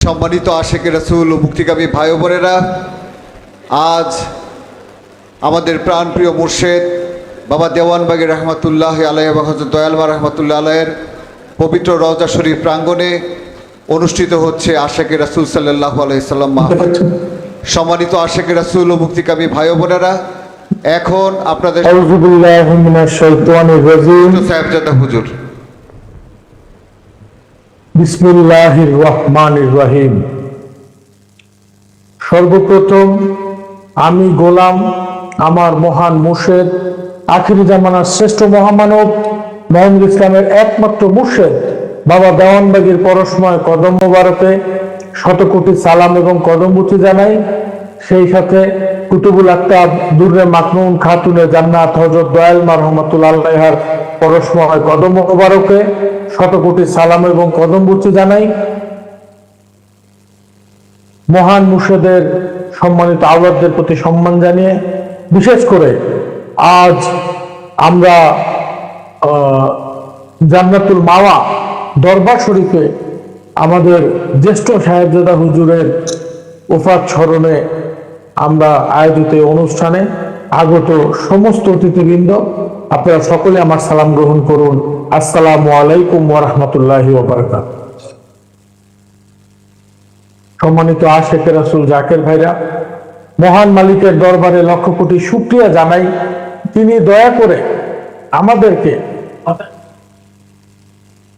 সম্মানিত আশেকে রাসূল ও মুক্তিকামী ভাই ও বোনেরা, আজ আমাদের প্রাণপ্রিয় মুর্শেদ বাবা দেওয়ানবাগী রহমতুল্লাহ আলাইহি এবং হযরত দয়ালমা রহমতুল্লাহ আলাইহির পবিত্র রওজা শরীফ প্রাঙ্গণে অনুষ্ঠিত হচ্ছে আশেকে রাসূল সাল্লাল্লাহু আলাইহি সাল্লাম মাহফিল। সম্মানিত আশেকে রাসূল ও মুক্তিকামী ভাই ও বোনেরা, এখন আপনাদের আউযু বিল্লাহি মিনাশ শাইতানির রাজীম। সাহেবজাদা হুজুর। বিসমিল্লাহির রহমানির রহিম। সর্বপ্রথম আমি গোলাম আমার মহান মুর্শেদ আখিরি জামানার শ্রেষ্ঠ মহামানব মোহাম্মদ ইসলামের একমাত্র মুর্শেদ বাবা দেওয়ানবাগীর পরশময় কদম মোবারকে শতকোটি সালাম এবং কদমবুতি জানাই। সেই সাথে কুতুবুল আক্তাব দুররে মাকনুন খাতুনে জান্নাত হযরত দয়ালমা রহমাতুল্লাহ আলাইহার পরশময় কদম মোবারকে শতকোটি সালাম এবং কদমবুতি জানাই। মহান মুর্শেদের সম্মানিত আওলাদদের প্রতি সম্মান জানিয়ে বিশেষ করে আজ আমরা জান্নাতুল মাওয়া দরবার শরীফে আমাদের জ্যেষ্ঠ সাহেবজাদা হুজুরের ওফাত স্মরণে আমরা আয়োজিত অনুষ্ঠানে আগত সমস্ত অতিথিবৃন্দ, আপনারা সকলে আমার সালাম গ্রহণ করুন। আসসালামু আলাইকুম ওয়া রাহমাতুল্লাহি ওয়া বারাকাতুহু। সম্মানিত আশেকে রাসূল জাকের ভাইরা, মহান মালিকের দরবারে লক্ষ কোটি শুকরিয়া জানাই, তিনি দয়া করে আমাদেরকে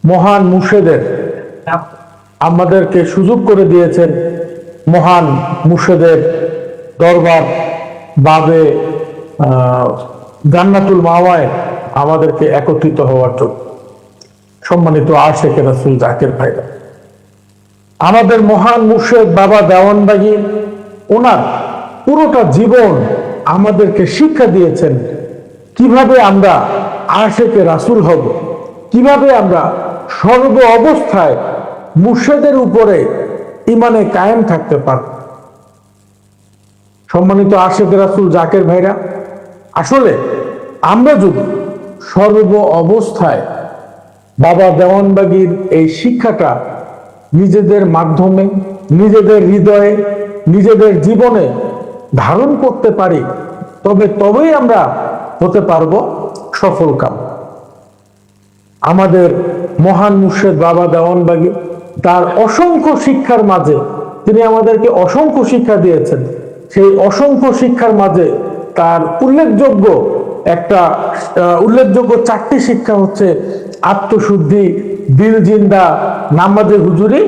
মহান মুর্শেদের আমাদেরকে সুযোগ করে দিয়েছেন মহান মুর্শেদের দরবার বাবে জান্নাতুল মাওয়ায় আমাদেরকে একত্রিত হওয়ার জন্য। সম্মানিত আশেকে রাসূল জাকের ভাইরা, আমাদের মহান মুর্শেদ বাবা দেওয়ানবাগী ওনার পুরোটা জীবন আমাদেরকে শিক্ষা দিয়েছেন কিভাবে আমরা আশেকে রাসূল হব, কিভাবে আমরা সর্ব অবস্থায় মুর্শেদের উপরে ইমানে কায়েম থাকতে পারব। সম্মানিত আশেকে রাসূল জাকের ভাইরা, আসলে আমরা যদি সর্ব অবস্থায় বাবা দেওয়ানবাগীর এই শিক্ষাটা নিজেদের মাধ্যমে, নিজেদের হৃদয়ে, নিজেদের জীবনে ধারণ করতে পারি, তবেই আমরা হতে পারবো সফলকাম। আমাদের মহান মুর্শেদ বাবা দেওয়ানবাগী তার অসংখ্য শিক্ষার মাঝে তিনি আমাদেরকে অসংখ্য শিক্ষা দিয়েছেন। সেই অসংখ্য শিক্ষার মাঝে তার উল্লেখযোগ্য চারটি শিক্ষা হচ্ছে আত্মশুদ্ধি, দিল জিন্দা, নামাজে হুজুরি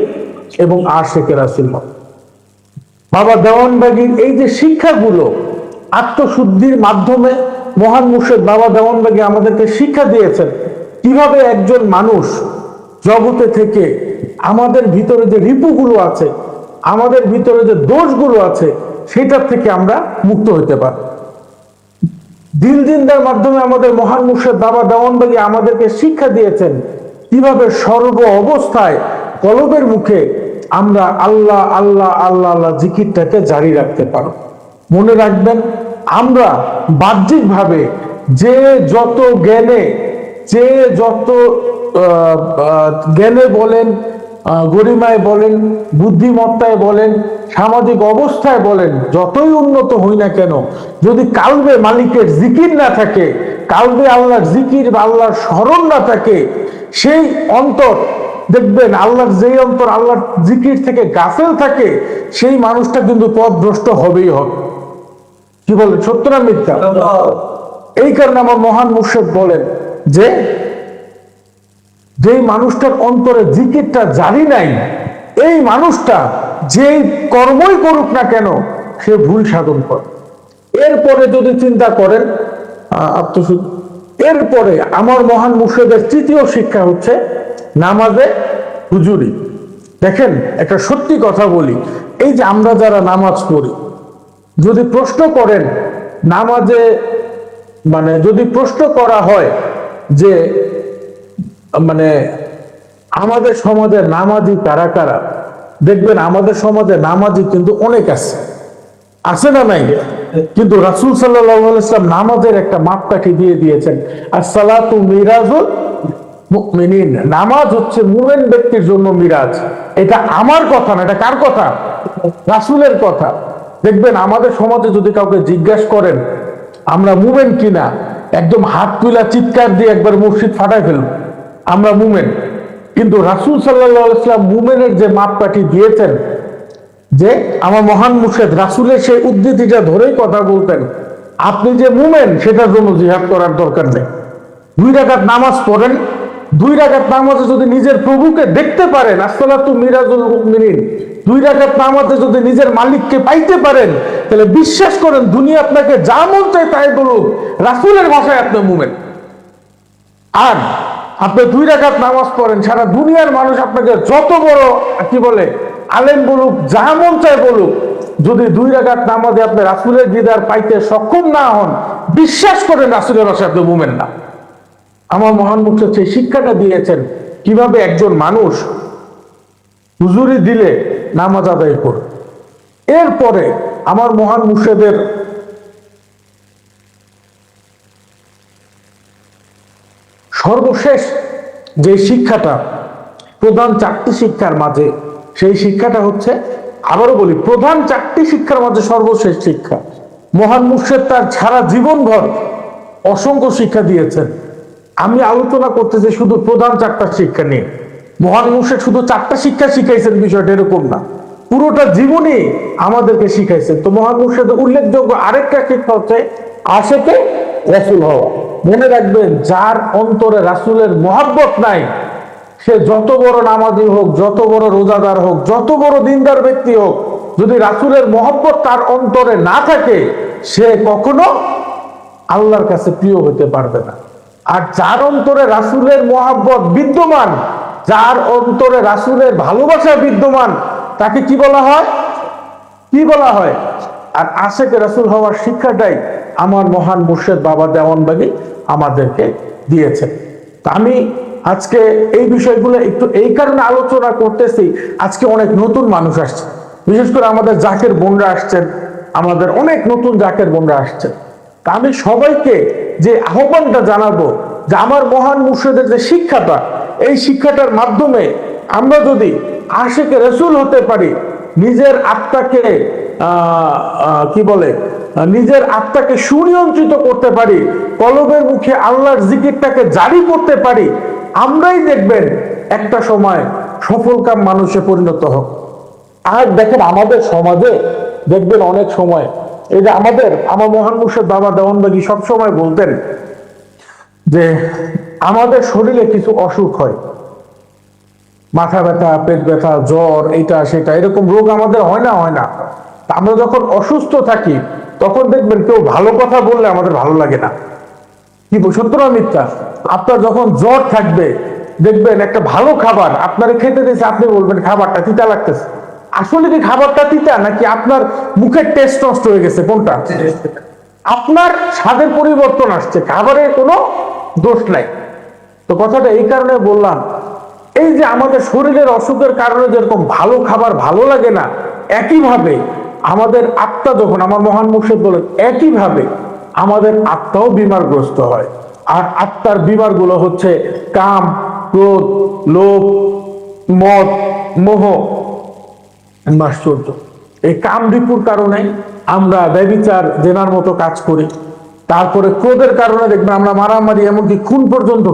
এবং আশেকে রাসূল। বাবা দেওয়ানবাগীর এই যে শিক্ষাগুলো আত্মশুদ্ধির মাধ্যমে মহান মুর্শেদ বাবা দেওয়ানবাগী আমাদেরকে শিক্ষা দিয়েছেন কিভাবে একজন মানুষ জগতে থেকে আমাদের ভিতরে যে রিপুগুলো আছে, আমাদের ভিতরে যে দোষগুলো আছে, সেটার থেকে আমরা মুক্ত হতে পারি। দিল জিন্দার মাধ্যমে আমাদের মহান মুর্শেদ বাবা দেওয়ানবাগী আমাদেরকে শিক্ষা দিয়েছেন কিভাবে সর্ব অবস্থায় কলবের মুখে আমরা আল্লাহ আল্লাহ আল্লাহ আল্লাহ জিকিরটাকে জারি রাখতে পারো। মনে রাখবেন, আমরা বাহ্যিকভাবে যে যত জ্ঞানে বলেন, গরিমায় বলেন, বুদ্ধিমত্তায় বলেন, সামাজিক অবস্থায় বলেন, যতই উন্নত হই না কেন, যদি কালবে মালিকের জিকির না থাকে, কালবে আল্লাহর জিকির বা আল্লাহর স্মরণ না থাকে, সেই অন্তর দেখবেন আল্লাহর যেই অন্তর আল্লাহর জিকির থেকে গাফেল থাকে, সেই মানুষটা কিন্তু পথভ্রষ্ট হবেই হবে। কি বলেন, সত্য না মিথ্যা? এই কারণে আমার মহান মুর্শেদ বলেন যে যেই মানুষটার অন্তরে জিকিরটা জারি নাই, এই মানুষটা যেই কর্মই করুক না কেন সে ভুল সাধন করে। এরপরে যদি চিন্তা করেন আত্মশুদ্ধি, এরপরে আমার মহান মুর্শেদের তৃতীয় শিক্ষা হচ্ছে নামাজে হুজুরি। দেখেন, একটা সত্যি কথা বলি, এই যে আমরা যারা নামাজ পড়ি, যদি প্রশ্ন করেন নামাজে, যদি প্রশ্ন করা হয় যে আমাদের সমাজে নামাজি কারা কারা, দেখবেন আমাদের সমাজে নামাজি কিন্তু অনেক আছে না নাই? কিন্তু রাসূল সাল্লাল্লাহু আলাইহি ওয়াসাল্লাম নামাজের একটা মাপকাঠি দিয়ে দিয়েছেন, আর সালাতু মিরাজুল মুমিনিন, নামাজ হচ্ছে মুমিন ব্যক্তির জন্য মিরাজ। এটা আমার কথা না, এটা কার কথা? রাসূলের কথা। দেখবেন আমাদের সমাজে যদি কাউকে জিজ্ঞাসা করেন আমরা মুমিন কিনা, একদম হাত তুলা চিৎকার দিয়ে একবার মসজিদ ফাটাই ফেলব আমরা মুমিন। কিন্তু রাসূল সাল্লাল্লাহু আলাইহি ওয়াসাল্লাম মুমিনের যে মাপকাঠি দিয়েছেন, যে আমার মহান মুর্শিদ রাসূলের সেই উদ্ধৃতিটা ধরেই কথা বলতেন, আপনি যে মুমিন সেটার জন্য জিহাদ করার দরকার নেই। 2 রাকাত নামাজ পড়েন, 2 রাকাত নামাজে যদি নিজের প্রভুকে দেখতে পারেন, আসসালাতু মিরাজুল মুমিনিন, 2 রাকাত নামাজে যদি নিজের মালিককে পাইতে পারেন, তাহলে বিশ্বাস করেন দুনিয়া আপনাকে যা মন চায় তাই বলুক, রাসূলের ভাষায় আপনি মুমিন। আর আপনি 2 রাকাত নামাজ পড়েন, সারা দুনিয়ার মানুষ আপনাকে যত বড় কি বলে আলেম বলুক, যা মন চায় বলুক, যদি 2 রাকাত নামাজে আপনি রাসূলের দিদার পাইতে সক্ষম না হন, বিশ্বাস করেন রাসূলের ভাষায় আপনি মুমিন না। আমার মহান মুর্শিদ সেই শিক্ষাটা দিয়েছেন কিভাবে একজন মানুষ হুজুরি দিলে নামাজ আদায় করে। এরপরে আমার মহান মুর্শিদের সর্বশেষ যে শিক্ষাটা, প্রধান 4টি শিক্ষার মাঝে সেই শিক্ষাটা হচ্ছে, আবারও বলি, প্রধান 4টি শিক্ষার মাঝে সর্বশেষ শিক্ষা। মহান মুর্শিদ তার সারা জীবনভর অসংখ্য শিক্ষা দিয়েছেন। আমি আলোচনা করতেছি শুধু প্রধান 4টা শিক্ষা নিয়ে। মহান মুর্শিদ শুধু 4টা শিক্ষা শিখাইছেন বিষয়টা এরকম না, পুরোটা জীবনই আমাদেরকে শিখাইছেন। তো মহান মুর্শিদের উল্লেখযোগ্য আরেকটা শিক্ষা হচ্ছে আশেকে রাসূল হওয়া। মনে রাখবেন, যার অন্তরে রাসূলের মহব্বত নাই, সে যত বড় নামাজি হোক, যত বড় রোজাদার হোক, যত বড় দিনদার ব্যক্তি হোক, যদি রাসূলের মহব্বত তার অন্তরে না থাকে, সে কখনো আল্লাহর কাছে প্রিয় হতে পারবে না। আর যার অন্তরে রাসূলের মহব্বত বিদ্যমান, যার অন্তরে রাসূলের ভালোবাসা বিদ্যমান, তাকে কি বলা হয়? কি বলা হয়? আর আশেকে রাসূল হওয়ার শিক্ষাটাই আমার মহান মুর্শিদ বাবা দেওয়ানবাগী আমাদেরকে দিয়েছেন। তা আমি আজকে এই বিষয়গুলো একটু এই কারণে আলোচনা করতেছি, আজকে অনেক নতুন মানুষ আসছে, বিশেষ করে আমাদের জাকের বোনরা আসছেন, আমাদের অনেক নতুন জাকের বোনরা আসছেন। তা আমি সবাইকে যে আহ্বানটা জানাবো, যে আমার মহান মুর্শিদের যে শিক্ষাটা, এই শিক্ষাটার মাধ্যমে আমরা যদি আশেকে রাসূল হতে পারি, নিজের আত্মাকে কি বলে, নিজের আত্মাকে সুনিয়ন্ত্রিত করতে পারি, কলবের মুখে আল্লাহর জিকিরটাকে জারি করতে পারি, আমরাই দেখবেন একটা সময় সফলকাম মানুষে পরিণত হোক। আর দেখেন আমাদের সমাজে দেখবেন অনেক সময় এই যে আমার মহান মুর্শিদ বাবা দেওয়ানবাগী সবসময় বলতেন যে আমাদের শরীরে কিছু অসুখ হয়, মাথা ব্যথা, পেট ব্যথা, জ্বর, এইটা সেটা, এরকম রোগ আমাদের হয় না। আমরা যখন অসুস্থ থাকি তখন দেখবেন কেউ ভালো কথা বললে আমাদের ভালো লাগে না। কি সত্য না মিথ্যা? আপনার যখন জ্বর থাকবে দেখবেন একটা ভালো খাবার আপনারা খেতে দিয়েছে, আপনি বলবেন খাবারটা তিতা লাগতেছে। আসলে কি খাবারটা তিতা, নাকি আপনার মুখের টেস্ট নষ্ট হয়ে গেছে? কোনটা? আপনার স্বাদের পরিবর্তন আসছে, খাবারের কোনো দোষ নাই। তো কথাটা এই কারণে বললাম, এই যে আমাদের শরীরের অসুখের কারণে যেরকম ভালো খাবার ভালো লাগে না, একইভাবে আমাদের আত্মা, যখন আমার মহান মুর্শিদ বলেন, একইভাবে আমাদের আত্মাও বিমারগ্রস্ত হয়। আর আত্মার বিমারগুলো হচ্ছে কাম, ক্রোধ, লোভ, মদ, মোহ, মাশ্চর্য। এই কাম রিপুর কারণে আমরা ব্যভিচার, জেনার মতো কাজ করি। তারপরে ক্রোধের কারণে দেখবেন আমরা মারামারি, এমনকি খুন পর্যন্ত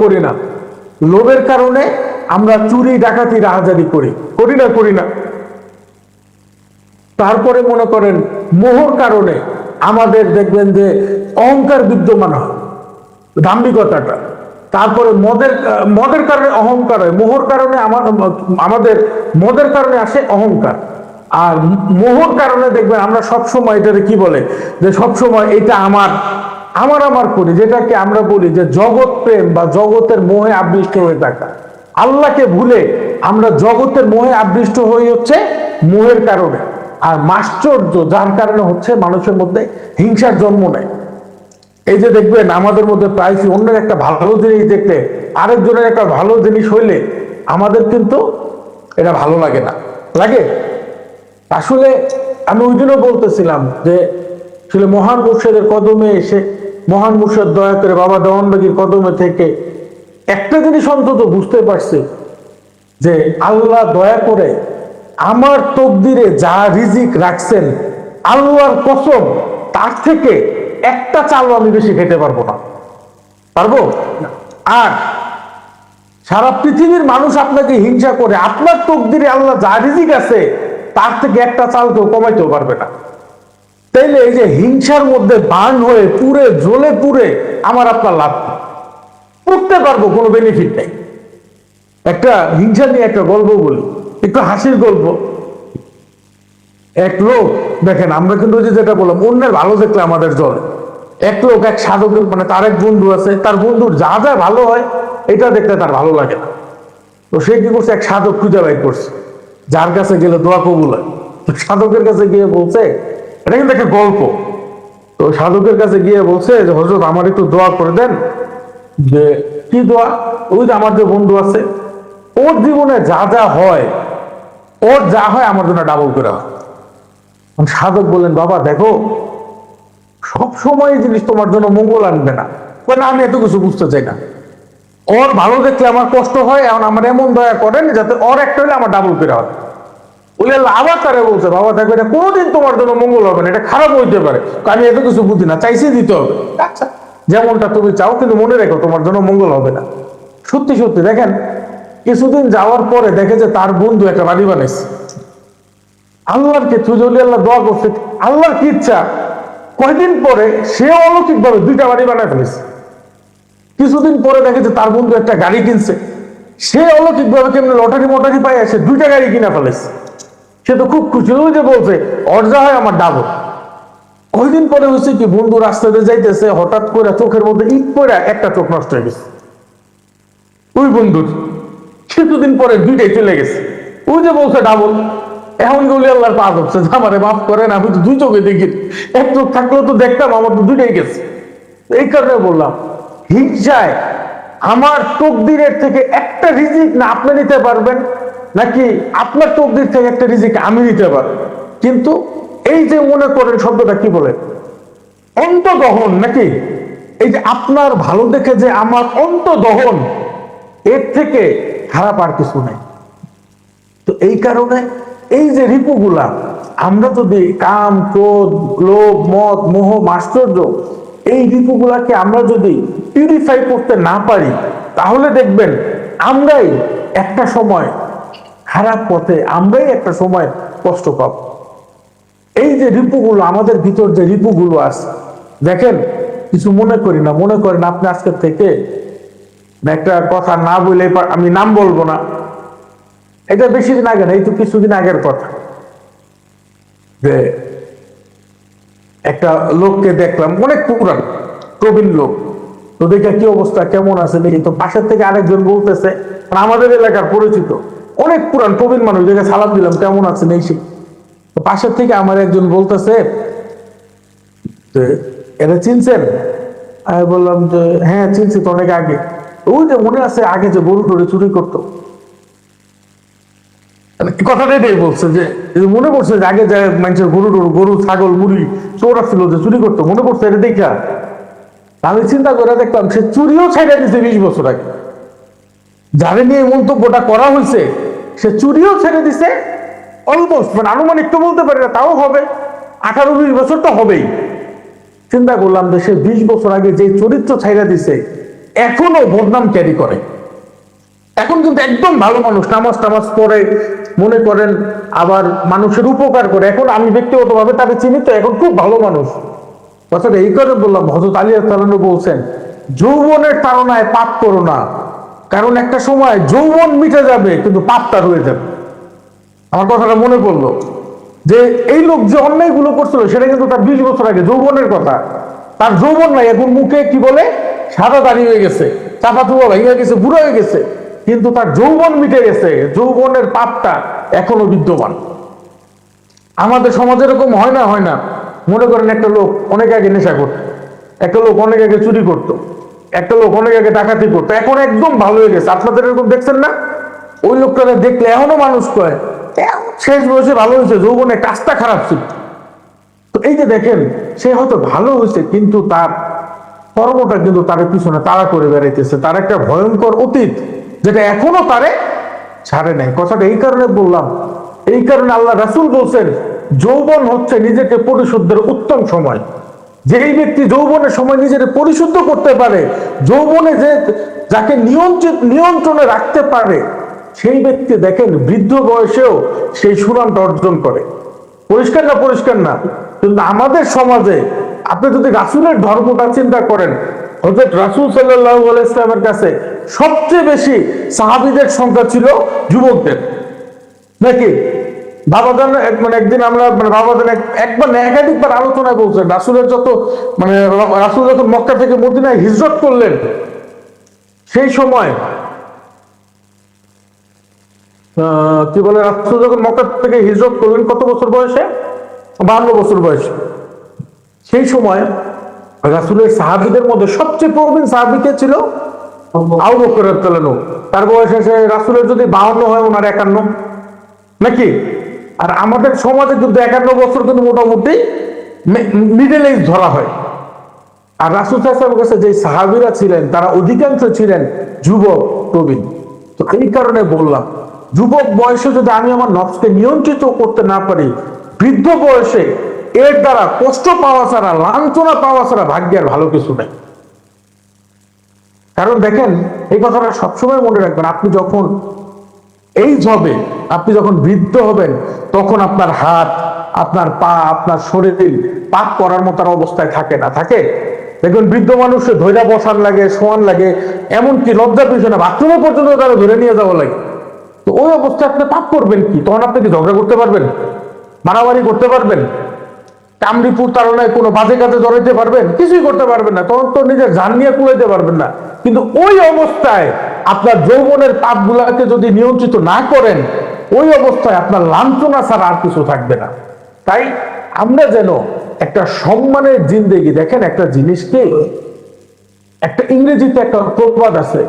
করি না। লোভের কারণে আমরা চুরি, ডাকাতি, রাহাজারি করি না। তারপরে মনে করেন মোহর কারণে আমাদের দেখবেন যে অহংকার বিদ্যমান হয়, দাম্ভিকতাটা। তারপরে মদের কারণে অহংকার হয়, মোহর কারণে আমাদের মদের কারণে আসে অহংকার। আর মোহর কারণে দেখবেন আমরা সবসময় এটাকে কি বলে, যে সবসময় এটা আমার করি, যেটাকে আমরা বলি যে জগৎ প্রেম বা জগতের মোহে আবৃষ্ট হয়ে থাকা। আল্লাহকে ভুলে আমরা জগতের মোহে আবৃষ্ট হয়ে হচ্ছে মোহের কারণে। আর মাশ্চর্য, যার কারণে হচ্ছে মানুষের মধ্যে হিংসার জন্ম নেয়। এই যে দেখবেন আমাদের মধ্যে প্রায়শই অন্যের একটা ভালো জিনিস দেখলে, আরেকজনের একটা ভালো জিনিস হইলে আমাদের কিন্তু এটা ভালো লাগে না, লাগে। আসলে আমি ওই দিনও বলতেছিলাম যে আসলে মহান মুর্শিদের কদমে এসে মহান মুর্শিদ দয়া করে বাবা দেওয়ানবাগীর কদমে থেকে একটা জিনিস অন্তত বুঝতে পারছে যে আল্লাহ দয়া করে আমার তকদিরে যা রিজিক রাখছেন, আল্লাহর কসম তার থেকে একটা চালও আমি বেশি খেতে পারবো না। পারবো? আর সারা পৃথিবীর মানুষ আপনাকে হিংসা করে, আপনার তকদিরে আল্লাহ যা রিজিক আছে তার থেকে একটা চাল কেউ কমাইতেও পারবে না। তাইলে এই যে হিংসার মধ্যে বার্ন হয়ে পুরে জ্বলে পুরে আমার আপনার লাভ করতে পারবো, কোনো বেনিফিট নেই। একটা হিংসা নিয়ে একটা গল্প বলি, একটু হাসির গল্প। এক লোক, দেখেন আমরা কিন্তু ওই যে যেটা বললাম অন্যের ভালো দেখলে আমাদের জ্বলে। এক লোক এক সাধকের, মানে তার এক বন্ধু আছে, তার বন্ধুর যা যা ভালো হয় এটা দেখতে তার ভালো লাগে না। তো সে কি করছে, এক সাধক খুঁজে বাইর করছে যার কাছে গেলে দোয়া কবুল হয়। তো সাধকের কাছে গিয়ে বলছে, এটা কিন্তু একটা গল্প। তো সাধকের কাছে গিয়ে বলছে যে হযরত আমার একটু দোয়া করে দেন। যে কি দোয়া? ওই যে আমার যে বন্ধু আছে ওর জীবনে যা যা হয়, ওর যা হয় আমার জন্য ডাবল করে হয়। সাধক বললেন, বাবা দেখো সব সময় এই জিনিস তোমার জন্য মঙ্গল আনবে না। না, আমি এত কিছু বুঝতে চাই না। ওর ভালো দেখলে আমার কষ্ট হয়, এখন আমার এমন দয়া করেন যাতে ওর একটা হলে আমার ডাবল করে হয়। বলে আবার তারা বলছে, বাবা দেখো এটা কোনোদিন তোমার জন্য মঙ্গল হবে না, এটা খারাপ হইতে পারে। আমি এত কিছু বুঝি না, চাইছি দিতে হবে। আচ্ছা, যেমনটা তুমি চাও, কিন্তু মনে রেখো তোমার জন্য মঙ্গল হবে না। সত্যি সত্যি দেখেন কিছুদিন যাওয়ার পরে দেখে যে তার বন্ধু একটা বাড়ি বানাইছে। আল্লাহর কিছু যদি আল্লাহ দোয়া করছে, আল্লাহর কি ইচ্ছা, কয়েকদিন পরে সে অলৌকিক ভাবে 2টা বাড়ি বানায় ফেলেছে। কিছুদিন পরে দেখে যে তার বন্ধু একটা গাড়ি কিনছে। সে অলৌকিক ভাবে কেমন লটারি মটারি পাই সে 2টা গাড়ি কিনা ফেলেছে। সে তো খুব খুশি, ওই যে বলছে ওর যা হয় আমার ডাবল। কয়েকদিন পরে হয়েছে কি, বন্ধু রাস্তাতে যাইতেছে, হঠাৎ করে চোখের মধ্যে ইট পড়ে একটা চোখ নষ্ট হয়ে গেছে ওই বন্ধুর। কিছুদিন পরে 2টাই চলে গেছে। ওই যে বলছে ডাবল। এখন গলি আল্লাহর পা হচ্ছে, আমারে মাফ করেন, আমি তো 2 চোখে দেখি, এক চোখ থাকলেও তো দেখতাম, আমার তো 2টাই গেছে। এই কারণে বললাম, হিংসায় আমার তকদিরের থেকে একটা রিজিক না আপনি নিতে পারবেন, নাকি আপনার তকদির থেকে একটা রিজিক আমি নিতে পারবো। কিন্তু এই যে মনে করেন শব্দটা কি বলে, অন্তদহন, নাকি এই যে আপনার ভালো দেখে যে আমার অন্তদহন, এর থেকে খারাপ আর কিছু নেই। তো এই কারণে এই যে রিপুগুলা, আমরা যদি কাম, ক্রোধ, লোভ, মদ, মোহ, মাশ্চর্য, এই রিপুগুলাকে আমরা যদি পিউরিফাই করতে না পারি, তাহলে দেখবেন আমরাই একটা সময় খারাপ পথে, আমরাই একটা সময় কষ্ট পাব। এই যে রিপুগুলো আমাদের ভিতর, যে রিপুগুলো আছে, দেখেন কিছু মনে করি না, মনে করেন আপনি আজকের থেকে একটা কথা না বলে, আমি নাম বলবো না, এটা বেশি দিন আগে না, এই তো কিছুদিন আগের কথা, যে একটা লোককে দেখলাম, অনেক পুরান প্রবীণ লোক। তো দেখে কি অবস্থা, কেমন আছে দেখি। তো পাশের থেকে আরেকজন বলতেছে, আমাদের এলাকার পরিচিত অনেক পুরান প্রবীণ মানুষ, দেখে সালাম দিলাম, কেমন আছেন এই সেই। তো পাশের থেকে আমার একজন বলতেছে, এটা চিনছেন? আমি বললাম যে হ্যাঁ চিনছি তো, অনেক আগে। ওই যে মনে আছে আগে যে গরু টরু চুরি করতো, কথাটাই বলছে যে মনে পড়ছে যে আগে যে মানুষের গরু ছাগল মুরগি চোরা ছিল, যে চুরি করতো, মনে পড়ছে এটা দেখা। আমি চিন্তা করে দেখলাম সে চুরিও ছেড়ে দিছে 20 বছর আগে। যারে নিয়ে মন্তব্যটা করা হয়েছে সে চুরিও ছেড়ে দিছে অলমোস্ট, মানে আনুমানিক তো বলতে পারি না, তাও হবে 18-20 বছর তো হবেই। চিন্তা করলাম যে সে 20 বছর আগে যে চরিত্র ছাইড়া দিছে এখনো বদনাম ক্যারি করে। এখন কিন্তু একদম ভালো মানুষ, নামাজ টামাজ পড়ে, মনে করেন আবার মানুষের উপকার করে। এখন আমি ব্যক্তিগতভাবে তাকে চিনি, তো এখন খুব ভালো মানুষ। কথাটা এই করে বললাম, হযরত আলী রাদিয়াল্লাহু আনহু বলছেন, যৌবনের তাড়নায় পাপ করো না, কারণ একটা সময় যৌবন মিটে যাবে কিন্তু পাপটা রয়ে যাবে। আমার কথাটা মনে পড়লো যে এই লোক যে অন্যায়গুলো করছিল সেটা কিন্তু তার 20 বছর আগে যৌবনের কথা। তার যৌবন নাই, এখন মুখে কি বলে সাদা দাড়ি হয়ে গেছে, চাপা চুপা ভেঙে গেছে, বুড়ো হয়ে গেছে, কিন্তু তার যৌবন মিটে গেছে, যৌবনের পাপটা এখনো বিদ্যমান। আমাদের সমাজে এরকম হয় না? হয় না? মনে করেন একটা লোক অনেক আগে নেশা করতো, একটা লোক অনেক আগে চুরি করতো, একটা লোক অনেক আগে ডাকাতি করতো, এখন একদম ভালো হয়ে গেছে। আপনাদের এরকম দেখছেন না? ওই লোকটাকে দেখলে এখনো মানুষ কয় শেষ বয়সে ভালো হয়েছে, যৌবনে কাজটা খারাপ ছিল। তো এই যে দেখেন, সে হয়তো ভালো হয়েছে কিন্তু তার কর্মটা কিন্তু তার পিছনে তারা করে বেড়াইতেছে, তার একটা ভয়ঙ্কর অতীত যেটা এখনো তারে ছাড়ে নাই। কথাটা এই কারণে বললাম, এই কারণে আল্লাহ রাসূল বলছেন যৌবন হচ্ছে নিজেকে পরিশুদ্ধের উত্তম সময়। যেই ব্যক্তি যৌবনের সময় নিজেকে পরিশুদ্ধ করতে পারে, যৌবনে যে যাকে নিয়ন্ত্রণে রাখতে পারে, সেই ব্যক্তি দেখেন বৃদ্ধ বয়সেও সেই সুনামটা অর্জন করে। পরিষ্কার না? পরিষ্কার না? কিন্তু আমাদের সমাজে আপনি যদি রাসূলের ধর্মটা চিন্তা করেন, হযরত রাসূল সাল্লাল্লাহু আলাইহি ওয়াসাল্লামের কাছে সবচেয়ে বেশি সাহাবীদের সংখ্যা ছিল যুবকদের, নাকি? বাবাজান একদিন আমরা বাবাজান একবার না একাধিকবার আলোচনায় বলছেন রাসূলের রাসূল যখন মক্কা থেকে মদিনায় হিজরত করলেন, সেই সময় কি বলে, রাসূল যখন মক্কা থেকে হিজরত করলেন কত বছর বয়সে? 52 বছর বয়সে। সেই সময় রাসূলের সাহাবীদের মধ্যে সবচেয়ে প্রবীণ সাহাবী কে ছিল? আবু বকর রাদিয়াল্লাহু আনহু। তার বয়স এসে রাসূলের যদি 52 হয়, ওনার 51, নাকি? আর আমাদের সমাজে কিন্তু 51 বছর কিন্তু মোটামুটি মিডল এজ ধরা হয়। আর রাসূল সাল্লাল্লাহু আলাইহি ওয়াসাল্লামের কাছে যে সাহাবীরা ছিলেন তারা অধিকাংশ ছিলেন যুবক প্রবীণ। তো এই কারণে বললাম, যুবক বয়সে যদি আমি আমার নফসকে নিয়ন্ত্রিত করতে না পারি, বৃদ্ধ বয়সে এর দ্বারা কষ্ট পাওয়া ছাড়া, লাঞ্ছনা পাওয়া ছাড়া ভাগ্যের ভালো কিছু নেই। কারণ দেখেন, এই কথাটা সবসময় মনে রাখবেন, আপনি যখন এইজ হবে, আপনি যখন বৃদ্ধ হবেন, তখন আপনার হাত, আপনার পা, আপনার শরীর পাক করার মতো অবস্থায় থাকে না। থাকে? দেখবেন বৃদ্ধ মানুষে ধৈর্য বসার লাগে, শোয়ান লাগে, এমনকি লজ্জার পিছনে বাথরুমে পর্যন্ত তারা ধরে নিয়ে যাওয়া লাগে। তো ওই অবস্থায় আপনি পাপ করবেন কি? তখন আপনি কি ঝগড়া করতে পারবেন? মারামারি করতে পারবেন? কামড়িপুর তাড়নায় কোনো বাজে কাজে জড়াইতে পারবেন? কিছুই করতে পারবেন না। তখন তো নিজের জান নিয়ে কুলাইতে পারবেন না। কিন্তু ওই অবস্থায় আপনার যৌবনের পাপগুলাকে যদি নিয়ন্ত্রিত না করেন, ওই অবস্থায় আপনার লাঞ্ছনা ছাড়া আর কিছু থাকবে না। তাই আমরা যেন একটা সম্মানের জিন্দেগি, দেখেন একটা জিনিসকে, একটা ইংরেজিতে একটা প্রবাদ আছে,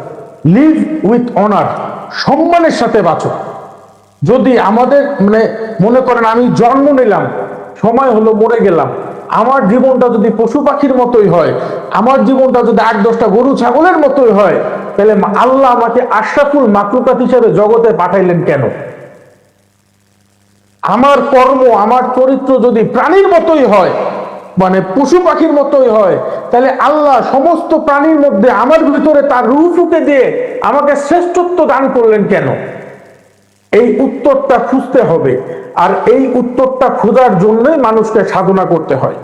লিভ উইথ অনার, সম্মানের সাথে বাঁচো। যদি আমাদের মনে করেন আমি জন্ম নিলাম, সময় হলো, মরে গেলাম, আমার জীবনটা যদি পশু পাখির মতোই হয়, আমার জীবনটা যদি 8-10টা গরু ছাগলের মতোই হয়, তাহলে আল্লাহ আমাকে আশরাফুল মাখলুকাত হিসেবে জগতে পাঠাইলেন কেন? আমার কর্ম, আমার চরিত্র যদি প্রাণীর মতোই হয়, পশু পাখির মতোই হয়, তাহলে আল্লাহ সমস্ত প্রাণীর মধ্যে আমার ভিতরে তার রূহ ফুঁকে দিয়ে আমাকে শ্রেষ্ঠত্ব দান করলেন কেন? এই উত্তরটা খুঁজতে হবে। আর এই উত্তরটা খোঁজার জন্যই মানুষকে সাধনা করতে হয়।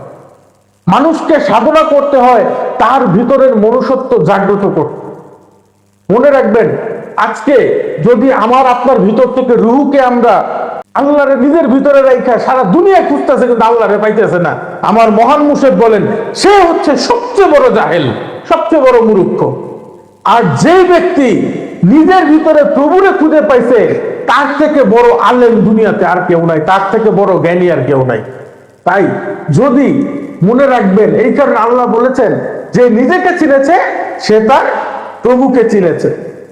মানুষকে সাধনা করতে হয় তার ভিতরের মনুষ্যত্ব জাগ্রত করতে। মনে রাখবেন, আজকে যদি আমার আপনার ভিতর থেকে রুহুকে আমরা আল্লাহরে নিজের ভিতরে রাখা সারা দুনিয়া খুঁজতেছে, কিন্তু আল্লাহরে পাইতেছে না। আমার মহান মুর্শিদ বলেন, সে হচ্ছে সবচেয়ে বড় জাহেল, সবচেয়ে বড় মূর্খ। আর যে ব্যক্তি নিজের ভিতরে প্রভুরে খুঁজে পাইছে, তার থেকে বড় আলেম দুনিয়াতে আর কেউ নাই, তার থেকে বড় জ্ঞানী আর কেউ নাই। তাই যদি মনে রাখবেন, এই কারণে আল্লাহ বলেছেন যে নিজেকে চিনেছে সে তার প্রভুকে চিনেছে।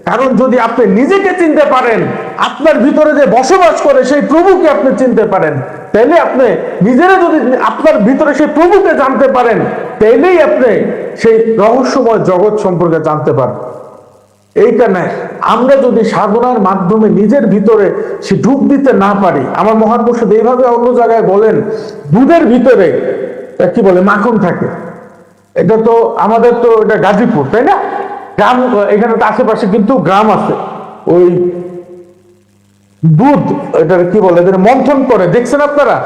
কারণ যদি আপনি নিজেকে চিনতে পারেন, আপনার ভিতরে যে বসবাস করে সেই প্রভুকে আপনি চিনতে পারেন, তাইলে আপনি নিজেরা যদি আপনার ভিতরে সেই প্রভুকে জানতে পারেন, তাইলেই আপনি সেই রহস্যময় জগৎ সম্পর্কে জানতে পারেন। এই কারণে আমরা যদি সাধনার মাধ্যমে নিজের ভিতরে সে ডুব দিতে না পারি, আমার মহান মুর্শিদ এইভাবে অন্য জায়গায় বলেন, দুধের ভিতরে কি বলে মাখন থাকে। এটা তো আমাদের তো এটা গাজীপুর, তাই না? গ্রাম, এখানে তো আশেপাশে কিন্তু গ্রাম আছে। ওই দুধ, এটা কি বলে, এদের মন্থন করে, দেখছেন আপনারা?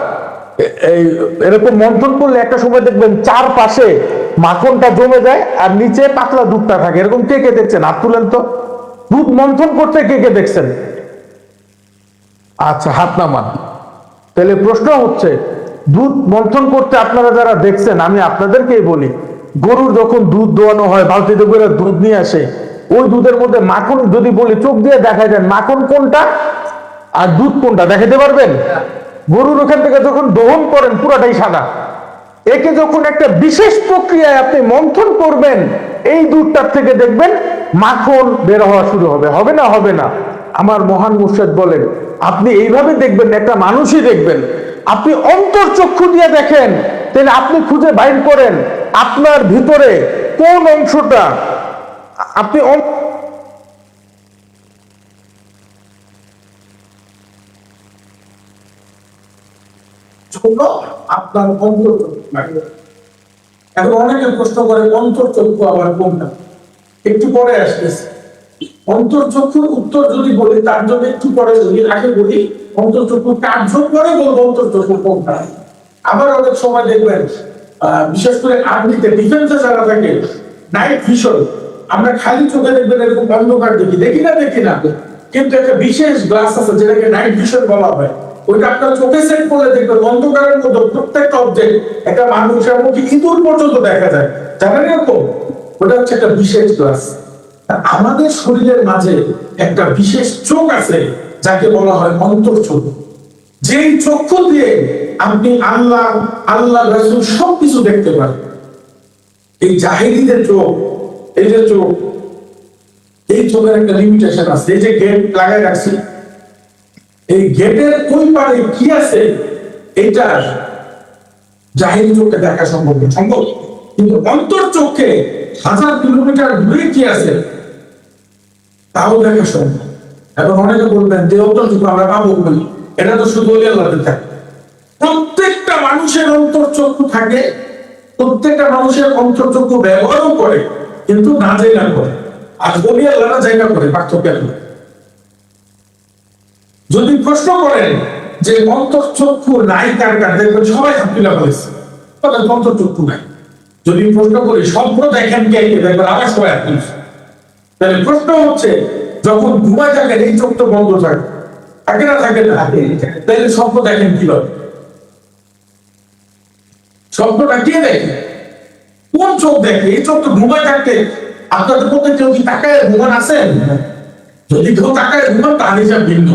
এই এরকম মন্থন করলে একটা সময় দেখবেন চারপাশে মাখনটা জমে যায় আর নিচে পাতলা দুধটা থাকে। এরকম কে কে দেখছেন? হাত তুলেন তো। দুধ মন্থন করতে কে কে দেখছেন? আচ্ছা, হাত নামান। তাহলে প্রশ্ন হচ্ছে, দুধ মন্থন করতে আপনারা যারা দেখছেন, আমি আপনাদেরকেই বলি, গরুর যখন দুধ দোয়ানো হয়, বালতিতে করে দুধ নিয়ে আসে, ওই দুধের মধ্যে মাখন যদি বলি চোখ দিয়ে দেখা যায় মাখন কোনটা আর দুধ কোনটা, দেখাতে পারবেন? গরুর ওখান থেকে যখন দহন করেন পুরাটাই সাদা। একে যখন একটা বিশেষ প্রক্রিয়ায় আপনি মন্থন করবেন, এই দুধটার থেকে দেখবেন মাখন বের হওয়া শুরু হবে। হবে না? হবে না? আমার মহান মুর্শিদ বলেন, আপনি এইভাবে দেখবেন, একটা মানুষই দেখবেন। আপনি অন্তর চক্ষু দিয়ে দেখেন, তাহলে আপনি খুঁজে বাইর করেন আপনার ভিতরে কোন অংশটা আপনি আপনার অন্তর্চক্ষু। এখন অনেকে প্রশ্ন করে অন্তর্চক্ষু আবার কোনটা, একটু পরে আসতেছে। অন্তর্চক্ষুর উত্তর যদি বলি তার জন্য একটু পরে বলি, আগে বলি অন্তর্চক্ষু কার্য পরে বলবো অন্তর্চক্ষু কোনটা। আবার অনেক সময় দেখবেন বিশেষ করে আর্মিতে ডিফেন্সে যারা থাকে নাইট ভিশন, আমরা খালি চোখে দেখবেন এরকম অন্ধকার দেখি না, কিন্তু একটা বিশেষ গ্লাস আছে যেটাকে নাইট ভিশন বলা হয়। ওইটা আপনার চোখে সেট করলে দেখবেন অন্ধকারের মধ্যে প্রত্যেকটা অবজেক্ট, একটা মানুষের মধ্যে ইঁদুর পর্যন্ত দেখা যায়, জানেন এরকম? ওটা হচ্ছে একটা বিশেষ গ্লাস। আমাদের শরীরের মাঝে একটা বিশেষ চোখ আছে যাকে বলা হয় অন্তর্চক্ষু। যেই চক্ষু দিয়ে আপনি আল্লাহ রাসূল সবকিছু দেখতে পারেন। এই জাহেরিদের চোখ, এই যে চোখ, এই চোখের একটা লিমিটেশন আছে। এই যে গেট লাগাই রাখছি, এই গেটের ওই পারে কি আছে এটা জাহেরি চোখে দেখা সম্ভব, কিন্তু অন্তর চোখে 1000 কিলোমিটার দূরে কি আছে তাও দেখা সম্ভব। এখন অনেকে বলবেন যে অন্তর্চক্ষু আমরা পাবো বলি, এটা তো শুধু আল্লাহর থাকে। প্রত্যেকটা মানুষের অন্তর্চক্ষু থাকে, প্রত্যেকটা মানুষের অন্তর্চক্ষু ব্যবহারও করে, কিন্তু না জায়গা করে। আর বলি আল্লাহ না জায়গা করে, পার্থক্য। যদি প্রশ্ন করেন যে অন্তর্চক্ষু নাই কার কার, দেখবেন সবাই হাত তুলে বলেছে অন্তর্চক্ষু নাই। যদি প্রশ্ন করি স্বপ্ন দেখেন কে, দেখবেন আবার সবাই হাত তুলছে। তাহলে প্রশ্ন হচ্ছে যখন ঘুমায় থাকেন এই চোখ তো বন্ধ থাকে, থাকে না? তাহলে স্বপ্ন দেখেন কিভাবে? স্বপ্নটা কে দেখে? কোন চোখ দেখে? এই চোখ তো ঘুমায় থাকতে আপনাদের মধ্যে কেউ কি তাকায় ঘুমান আছেন? যদি কেউ তাকায় ঘুমান তাহলে হিসাব ভিন্ন।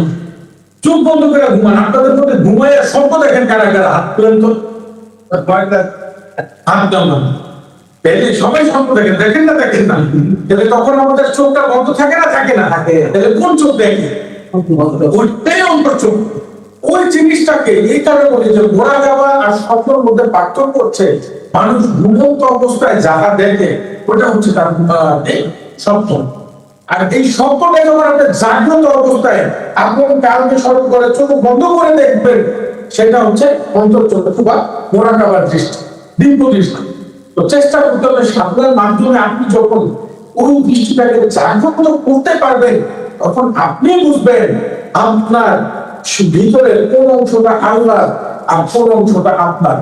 চোখ বন্ধ করে ঘুমান, আপনাদের মধ্যে ঘুমায় স্বপ্ন দেখেন কারা কারা? হাত তুলেন তো, হাত দেন না। সবাই স্বপ্ন দেখেন, দেখেন না? তাহলে তখন আমাদের চোখটা বন্ধ থাকে না? থাকে। তাহলে কোন চোখ দেখে? ওইটাই অন্তর্চোখ। ওই জিনিসটাকে এই কারণে বলি যে ঘোরা যাওয়া আর স্বপ্নের মধ্যে পার্থক্য হচ্ছে মানুষ ঘুমন্ত অবস্থায় যাহা দেখে ওটা হচ্ছে তার স্বপ্ন। আর এই স্বপ্নটা যখন আপনি জাগ্রত অবস্থায় আপন কালকে স্মরণ করে চোখ বন্ধ করে দেখবেন, সেটা হচ্ছে অন্তর্চক্ষু বা মোরাকাবার দৃষ্টি, দিব্য দৃষ্টি। তো চেষ্টা করতে হবে সাধনার মাধ্যমে আপনি যখন ওই দৃষ্টিটাকে জাগ্রত করতে পারবেন, তখন আপনি বুঝবেন আপনার ভিতরের কোন অংশটা আল্লাহ আর কোন অংশটা আপনার,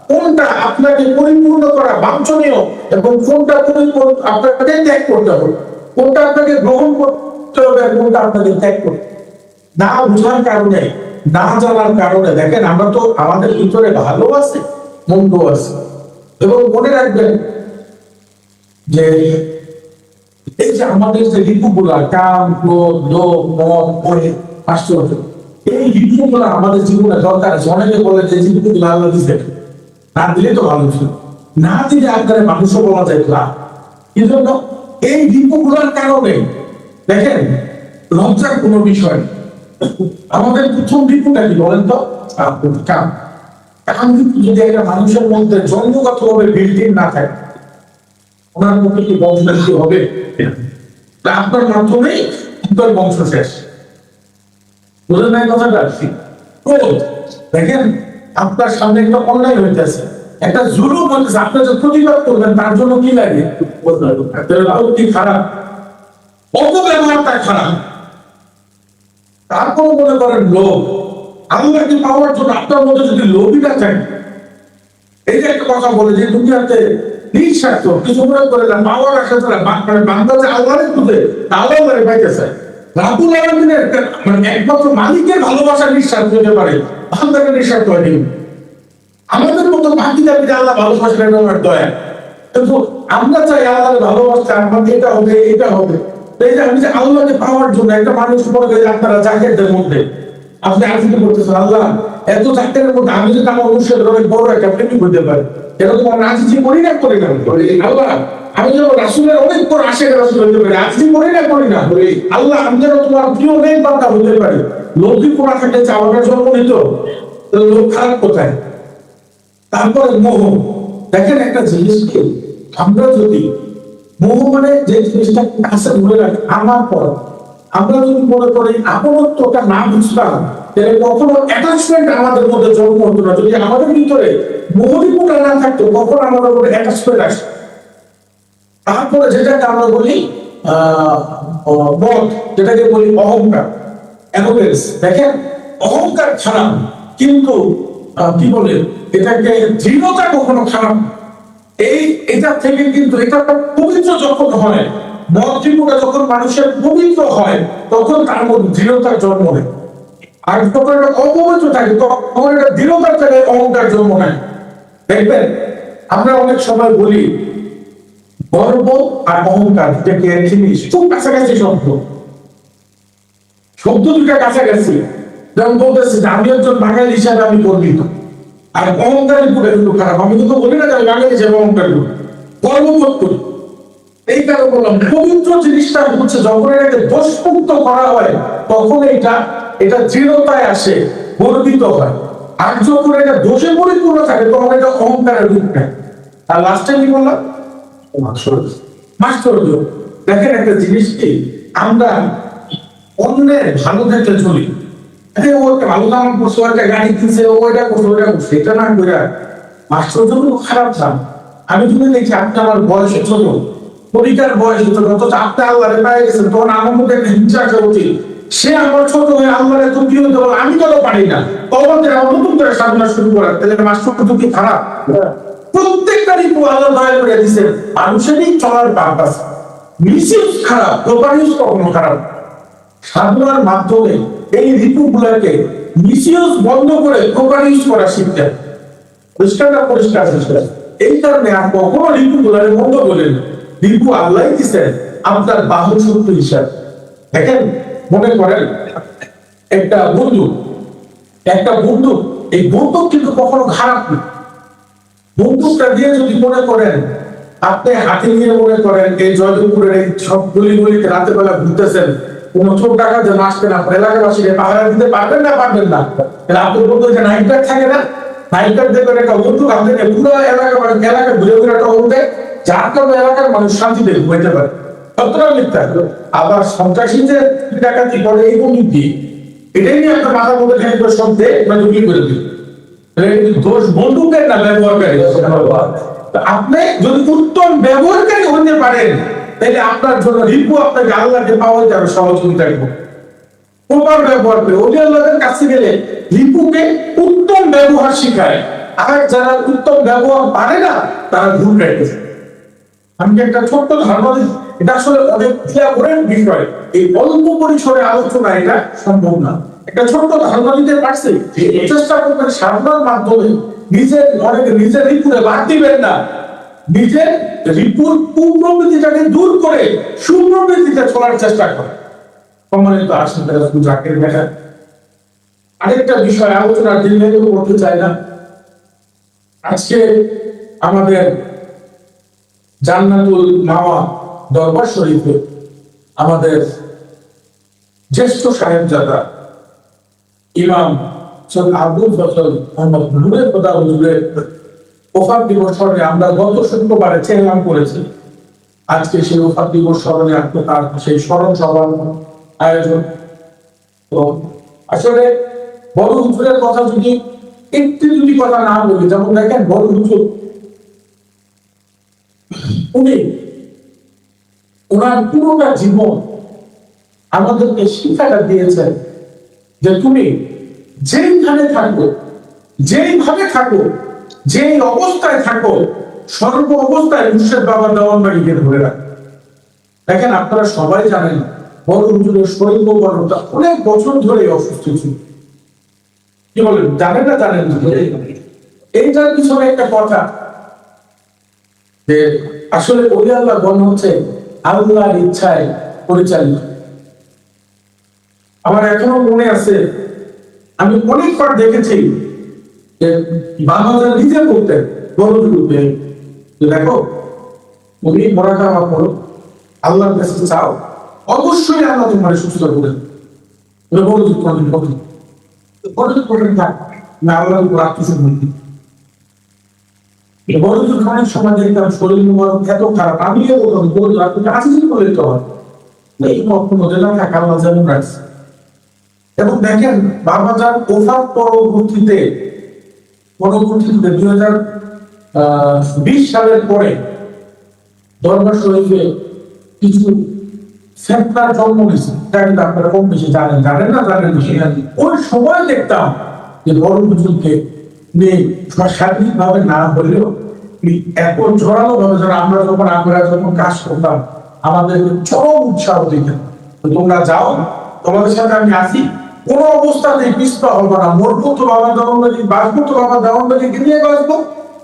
কোনটা আপনাকে পরিপূর্ণ করা বাঞ্ছনীয় এবং কোনটা আপনাকে ত্যাগ করতে হবে, কোনটা আপনাকে গ্রহণ করতে হবে আর কোনটা আপনাকে ত্যাগ করতে। না বুঝার কারণে, না জানার কারণে দেখেন আমরা তো আমাদের ভিতরে ভালো আছে, মন্দ আছে। এবং মনে রাখবেন যে এই যে আমাদের যে ঋতুগুলা কাম, ক্রোধ, লোভ, মদ, ভয়, আশ্চর্য, এই ঋতুগুলা আমাদের জীবনে দরকার আছে। অনেকে বলে যে ঋতুগুলো আল্লাহ দিতে, না দিলে তো ভালো ছিল, না দিলে আপনার মানুষও বলা যায় না। এই জন্য এই ঋতুগুলার কারণে দেখেন লজ্জার কোনো বিষয়। আমাদের প্রথম ঋতুটা কি বলেন তো? কাম। কাম কিন্তু যদি একটা মানুষের মধ্যে জন্মগত ভাবে বিল্ডিং না থাকে, ওনার মধ্যে কি বংশ হবে? আপনার মাধ্যমেই আপনার বংশ শেষ। বুঝলেন না কথাটা? দেখেন আপনার সামনে একটা অন্যায় হইতেছে, একটা জুলুম হইতেছে, আপনি যে প্রতিবাদ করবেন তার জন্য কি লাগে? কি খারাপ, অপব্যবহারটা খারাপ। তারপর মনে করেন লোভ, আল্লাহকে পাওয়ার জন্য আপনার মধ্যে যদি লোভীটা থাকে, এই যে একটা কথা বলে যে দুনিয়াতে নিঃস্বার্থ কিছু মনে করে না, পাওয়ার আশা ছাড়া বান্দা যে আল্লাহরে খুঁজে আল্লাহ পাইতেছে। রাব্বুল আলামিনের মানে একমাত্র মালিকের ভালোবাসা নিঃস্বার্থ হতে পারে, বান্দাকে নিঃস্বার্থ হয়নি। আমাদের মতো বাকি দাবি আল্লাহ ভালোবাসা আমার দয়া, কিন্তু আমরা চাই আল্লাহর ভালোবাসতে আমাকে এটা হবে এটা হবে। এই যে আমি যে আল্লাহকে পাওয়ার জন্য একটা মানুষ মনে করে আপনারা জাকেরদের মধ্যে আপনি আলোচনা করতেছেন, আল্লাহ এত জাকেরের মধ্যে আমি যদি আমার অনুষ্ঠের অনেক বড় একটা প্রেমিক হতে পারি, এরকম আমরা আজিজি করি না আল্লাহ, আমি যেন রাসূলের অনেক বড় আশেখ রাসূল হতে পারি, আজিজি করি না আল্লাহ, আমি যেন তোমার প্রিয় নেই বান্দা হতে পারি। লোভী পোড়া থাকলে চাওয়াটা জন্ম নিত, লোক খারাপ কোথায়? তারপরে মোহ। দেখেন একটা জিনিসকে আমরা যদি মোহ মানে যে জিনিসটা কাছে ধরে রাখে আমার পর, আমরা যদি মনে করি আপনত্বটা না বুঝতাম তাহলে কখনো অ্যাটাচমেন্ট আমাদের মধ্যে জন্ম হতো না। যদি আমাদের ভিতরে মোহরিপুটা না থাকতো কখন আমাদের মধ্যে অ্যাটাচমেন্ট আসতো। তারপরে যেটাকে আমরা বলি মদ, যেটাকে বলি অহংকার, অ্যারোগেন্স। দেখেন অহংকার খারাপ, কিন্তু কি বলে এটাকে দৃঢ়তা কখনো খারাপ না। এটা থেকে কিন্তু এটা পবিত্র যখন হয়, মদ ত্রিপুরা যখন মানুষের পবিত্র হয় তখন তার মধ্যে দৃঢ়তার জন্ম নেয়। আর যখন এটা অপবিত্র থাকে তখন এটা দৃঢ়তার থেকে অহংকার জন্ম নেয়। দেখবেন আমরা অনেক সময় বলি গর্ব আর অহংকার যেটাকে জিনিস খুব কাছাকাছি শব্দ, শব্দ দুটা কাছাকাছি। যেমন বলতেছি যে আমি একজন বাঙালি হিসাবে আমি গর্বিত, আর অহংকারের পুরো কিন্তু খারাপ। আমি কিন্তু বলি না যে আমি বাঙালি হিসাবে অহংকার করি, গর্ববোধ করি। এই কারণে বললাম পবিত্র জিনিসটা হচ্ছে যখন এটাকে দোষমুক্ত করা হয় তখন এটা দৃঢ়তায় আসে, গর্বিত হয়। আর যখন এটা দোষে পরিপূর্ণ থাকে তখন এটা অহংকারের রূপ নেয়। আর লাস্টে কি বললাম? মাস্টার্য। দেখেন একটা জিনিস কি, আমরা অন্যের ভালো দেখতে চলি, ও একটা ভালো কাম করছে, একটা গাড়ি কিনছে, ওইটা করছে ওইটা করছে, এটা না করে মাস্টার্য কোনো খারাপ দাম। আমি যদি দেখি আপনি আমার বয়সে ছোট, পরীক্ষার বয়স ছোট, অথচ আপনি আল্লাহরে পাই গেছেন, তখন আমার মধ্যে একটা হিংসা করা উচিত। সে আমার ছোট হয়ে আল্লাহরে তো কি হতে বলে, আমি তো পারি না, তখন আমার নতুন করে সাধনা শুরু করা, তাহলে মাস্টার্য কি খারাপ? প্রত্যেকটা ঋতু আল্লাহ দয়া করে দিয়েছেন, মানুষেরই চলার পারপাস। মিসইউজ খারাপ, প্রপার ইউজ কখনো খারাপ। সাধনার মাধ্যমে এই ঋতুগুলোকে মিসইউজ বন্ধ করে প্রপার ইউজ করা শিখতে হবে। পরিষ্কারটা পরিষ্কার। এই কারণে আর কখনো ঋতুগুলোকে বন্ধ করেন। ঋতু আল্লাহ দিচ্ছেন আপনার বাহন শক্তি হিসাবে। দেখেন মনে করেন একটা বন্দুক, এই বন্দুক কিন্তু কখনো খারাপ না। বন্দুকটা দিয়ে যদি মনে করেন আপনি হাতে নিয়ে মনে করেন এই জয়দেবপুরের এই সব গলিতে রাতের বেলা ঘুরতেছেন, কোন ছোট টাকা যেন আসবে না, এলাকাবাসীকে পাহারা দিতে পারবেন না? আপনার বন্ধু যে নাইট গার্ড থাকে না, নাইট গার্ড দেখবেন একটা বন্দুক আপনাকে পুরো এলাকা ঘুরে ঘুরে একটা বলতে, যার কারণে এলাকার মানুষ শান্তিতে ঘুমাইতে পারে। কতটা মিথ্যা। আবার সন্ত্রাসী যে ডাকাতি করে এই বন্দুক দিয়ে, এটাই নিয়ে আপনার মাথার মধ্যে ঢেকে করে সব দিয়ে ডুবলি করে দিন। দোষ বন্দুকের না ব্যবহারকারী। আপনি যদি উত্তম ব্যবহারকারী হতে পারেন তাহলে আপনার জন্য রিপু আপনাকে আল্লাহকে পাওয়া যাবে সহযোগিতা করবে। প্রপার ব্যবহার করে ওলি আল্লাহর কাছে গেলে রিপুকে উত্তম ব্যবহার শিখায়। আর যারা উত্তম ব্যবহার পারে না তারা ভুল কাটতেছে। আমি একটা ছোট্ট ধারণা, এটা আসলে অনেক ক্লিয়ার বিষয়, এই অল্প পরিসরে আলোচনা এটা সম্ভব না। একটা ছোট্ট ধারণা দিতে পারছি, চেষ্টা করবেন সাধনার মাধ্যমে নিজের রিপুরে বাদ দিবেন না, নিজের রিপুর কুপ্রবৃত্তিটাকে দূর করে সুপ্রবৃত্তিতে চলার চেষ্টা করেন। সম্মানিত আসেন জাকির ভাই, আরেকটা বিষয় আলোচনার দিনে করতে চাই না। আজকে আমাদের জান্নাতুল মাওয়া দরবার শরীফে আমাদের জ্যেষ্ঠ সাহেবজাদা ইমাম সৈয়দ আব্দুল ফজল মোহাম্মদ নূরে খোদা হুজুরের ওফাত দিবস স্মরণে আমরা গত শুক্রবারে চেহলাম করেছি। আজকে সেই ওফাত দিবস স্মরণে তার সেই স্মরণ সভার আয়োজন। তো আসলে বড় হুজুরের কথা যদি একটু কথা না বলি, যেমন দেখেন বড় হুজুর উনি ওনার পুরোটা জীবন আমাদেরকে শিক্ষাটা দিয়েছেন যে তুমি যেইখানে থাকো, যেইভাবে থাকো, যেই অবস্থায় থাকো, সর্ব অবস্থায় মুর্শিদ বাবা দেওয়ানবাগিকে ধরে রাখো। দেখেন আপনারা সবাই জানেন বড় হুজুরের শরীর বর্ণতা অনেক বছর ধরে অসুস্থ ছিল। কি বলেন, জানেন না? জানেন। এইটার পিছনে একটা কথা যে আসলে ওলি আল্লাহ গণ হচ্ছে আল্লাহর ইচ্ছায় পরিচালিত। আমার এখনো মনে আছে, আমি অনেকবার দেখেছি যে বাংলাদেশ নিজে করতেন বড় গ্রুপে, দেখো তুমি মরা খাওয়া করো, আল্লাহর কাছে চাও, অবশ্যই আল্লাহ তোমার সুস্থ করবেন। বড় যুগ করেন না আল্লাহর উপর আত্মসমর্পণ। বড় হুজুর খানের সময় দেখতাম শরীর মোবারক এত খারাপ, আমি বলতাম বড় হুজুর আপনি আসেন বলে তো হয় এই কখনো জেলা থাকা আল্লাহ যেমন রাখছে। এবং দেখেন বাবা যান ওফাত পরবর্তীতে 2020 সালের পরে দরবার শরীফে কিছু ফেতনার জন্ম নিয়েছে, এটা কিন্তু আপনারা কম বেশি জানেন না জানেন না। ওই সময় দেখতাম যে বড় হুজুরকে নিয়ে শারীরিকভাবে না হলেও এত জোরালো ভাবে আমরা যখন কাজ করতাম আমাদের চরম উৎসাহ দিতেন, তোমরা যাও, তোমাদের সাথে আমি আসি, কোন অবস্থাতেই পিছপা হবো না, মরবো তো বাবা দেওয়ানবাড়ি, বাঁচবো তো বাবা দেওয়ানবাড়িকে নিয়ে বাঁচবো,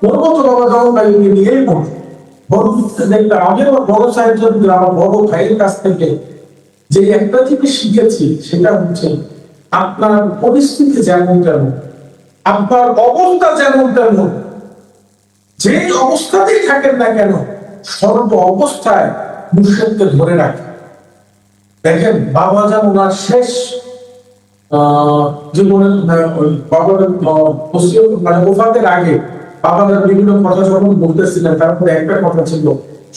মরবো তো বাবা দেওয়ানবাড়িকে নিয়েই মরবো। বড় দেখলাম আমি আমার বড় সাহেব আমার বড় ভাইয়ের কাছ থেকে যে একটা জিনিস শিখেছি সেটা হচ্ছে আপনার পরিস্থিতি যেমন তেমন, আপনার অবস্থা যেমন তেমন, যে অবস্থাতেই থাকেন না কেন সর্ব অবস্থায় মুর্শিদকে ধরে রাখেন। দেখেন বাবা যান ওনার শেষ জীবনের বাবার মানে ওফাতের আগে বাবারা বিভিন্ন কথা যখন বলতেছিলেন তারপরে একটা কথা ছিল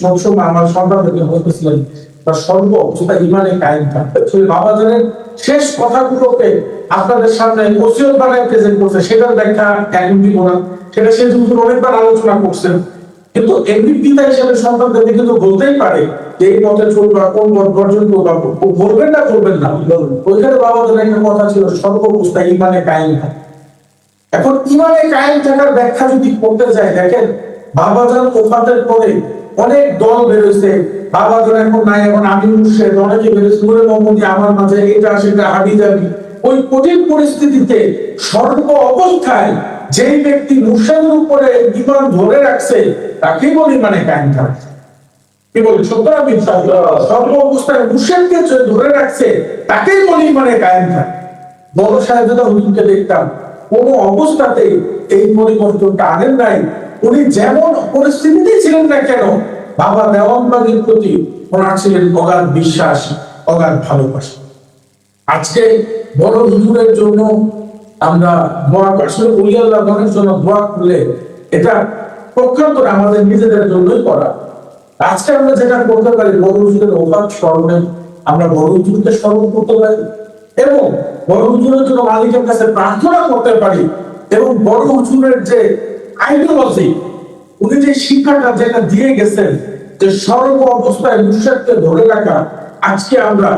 সবসময় আমার সন্তানদেরকে বলতেছিলেন তার সর্ব অবস্থা ইমানে কায়েম থাকবে। বাবা জানের শেষ কথাগুলোকে আপনাদের সামনে ওসিয়ত বানায় প্রেজেন্ট করছে, সেটার ব্যাখ্যা এখন দিব না, সেটা শেষ হুজুর অনেকবার আলোচনা করছেন। কিন্তু এমনি পিতা হিসেবে সন্তানদেরকে কিন্তু বলতেই পারে যে এই পথে চলবা, কোন পথ বর্জন করবা, বলবেন না ওইখানে বাবাদের একটা কথা ছিল সর্ব অবস্থা ইমানে কায়েম থাকে। এখন ইমানে কায়েম থাকার ব্যাখ্যা যদি করতে যায়, দেখেন বাবা যান ওফাতের পরে অনেক দল বেরোইছে, বাবা যান এখন নাই, এখন আমি মুর্শিদ, অনেকে বেরোইছে নূরে মোহাম্মদী আমার মাঝে, এটা সেটা হাবি যাবি। ওই কঠিন পরিস্থিতিতে সর্ব অবস্থায় যেই ব্যক্তি মুর্শিদের উপরে ঈমান ধরে রাখছে তাকেই বলে ইমানে কায়েম থাকে। কি বলি সত্য না মিথ্যা? সর্ব অবস্থায় মুর্শিদকে ধরে রাখছে তাকেই বলে ইমানে কায়েম থাকে। বড় সাহেবজাদা হুজুরকে দেখতাম কোন অবস্থাতেই এই পরিবর্তনটা আনেন নাই। উনি যেমন পরিস্থিতিতে ছিলেন না কেন বাবা দেওয়ানবাগীর প্রতি ওনার ছিলেন অগাধ বিশ্বাস, অগাধ ভালোবাসা। আজকে বড় হুজুরের জন্য আমরা দোয়া আসলে ওলি আল্লাহ গণের জন্য দোয়া করলে এটা পক্ষান্তরে আমাদের নিজেদের জন্যই করা। আজকে আমরা যেটা করতে পারি বড় হুজুরের ওফাত স্মরণে আমরা বড় হুজুরকে স্মরণ করতে পারি এবং বড় হুজুরের জন্য মালিকের কাছে প্রার্থনা করতে পারি এবং বড় হুজুরের যে আইডিওলজি, উনি যে শিক্ষাটা যেটা দিয়ে গেছেন যে সর্ব অবস্থায় মুর্শিদকে ধরে রাখা, আজকে আমরা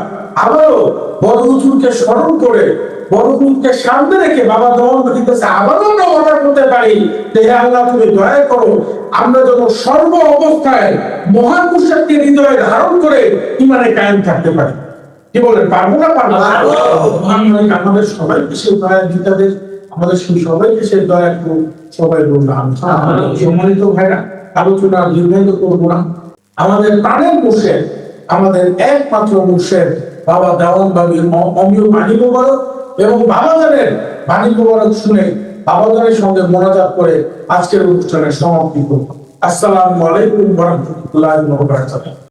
আবারও বড় হুজুরকে স্মরণ করে বড় হুজুরকে সামনে রেখে বাবা দেওয়ানবাগীর কাছে আবারও আমরা অর্ডার করতে পারি যে হে আল্লাহ তুমি দয়া করো আমরা যেন সর্ব অবস্থায় মহান মুর্শিদকে হৃদয়ে ধারণ করে ইমানে কায়েম থাকতে পারি। কি বলেন পারবো না? পারবো। আমাদের সবাইকে সে দয়া দিতে, আমাদের সবাইকে সে দয়া করুন, সবাই বললাম। সম্মানিত ভাইরা, আলোচনা দীর্ঘায়িত করবো না। আমাদের প্রাণের মুর্শিদ, আমাদের একমাত্র মুর্শিদ বাবা দেওয়ানবাগীর অমীয় বাণী মোবারক এবং বাবা জানের বাণী মোবারক শুনে বাবা জানের সঙ্গে মোনাজাত করে আজকের অনুষ্ঠানের সমাপ্তি করব। আসসালামু আলাইকুম ওয়া রাহমাতুল্লাহি ওয়া বারাকাতুহু।